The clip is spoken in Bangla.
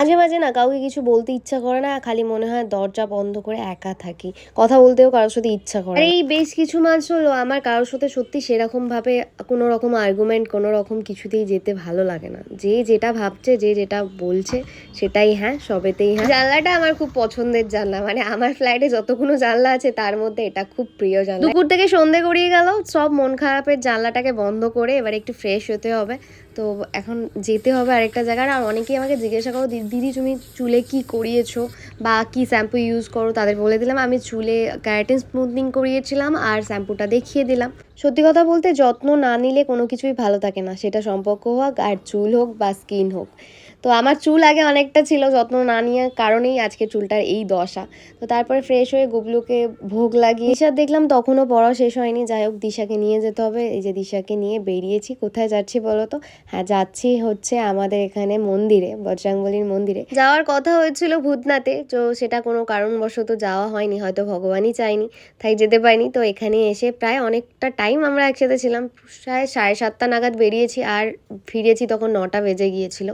মাঝে মাঝে না কাউকে কিছু বলতে ইচ্ছা করে না, খালি মনে হয় দরজা বন্ধ করে একা থাকি, কথা বলতেও কারোর সাথে ইচ্ছা করে আর এই বেশ কিছু মাস হলো আমার কারোর সাথে সত্যি সেরকম ভাবে কোনো রকম আর্গুমেন্ট কোনো রকম কিছুতেই যেতে ভালো লাগে না। যে যেটা ভাবছে, যে যেটা বলছে সেটাই হ্যাঁ, সবেতেই হ্যাঁ। জানলাটা আমার খুব পছন্দের জানলা, মানে আমার ফ্ল্যাটে যতগুলো জানলা আছে তার মধ্যে এটা খুব প্রিয় জানলা। দুপুর থেকে সন্ধে গড়িয়ে গেল, সব মন খারাপের জানলাটাকে বন্ধ করে এবার একটু ফ্রেশ হতে হবে। তো এখন যেতে হবে আরেকটা জায়গায়। আর অনেকেই আমাকে জিজ্ঞাসা করো, দিদি তুমি চুলে কি করিয়েছো বা কি শ্যাম্পু ইউজ করো, তাদের বলে দিলাম আমি চুলে ক্যারাটিন স্মুথনিং করিয়েছিলাম আর শ্যাম্পুটা দেখিয়ে দিলাম। সত্যি কথা বলতে যত্ন না নিলে কোনো কিছুই ভালো থাকে না, সেটা সম্পর্ক হোক আর চুল হোক বা স্কিন হোক। তো আমার চুল আগে অনেকটা ছিল, যত্ন না নেওয়ার কারণেই আজকে চুলটার এই দশা। তো তারপরে ফ্রেশ হয়ে গুবলুকে ভোগ লাগিয়ে দিশার দেখলাম তখনও পড়া শেষ হয়নি। যাই হোক, দিশাকে নিয়ে যেতে হবে। এই যে দিশাকে নিয়ে বেরিয়েছি। কোথায় যাচ্ছি বলো তো? হ্যাঁ, যাচ্ছি হচ্ছে আমাদের এখানে মন্দিরে, বজরংবলীর মন্দিরে যাওয়ার কথা হয়েছিল ভূতনাথে, তো সেটা কোনো কারণবশত যাওয়া হয়নি, হয়তো ভগবানই চায়নি, তাই যেতে পারিনি। তো এখানে এসে প্রায় অনেকটা টাইম আমরা একসাথে ছিলাম, প্রায় 7:30 নাগাদ বেরিয়েছি আর ফিরেছি তখন 9টা বেজে গিয়েছিল।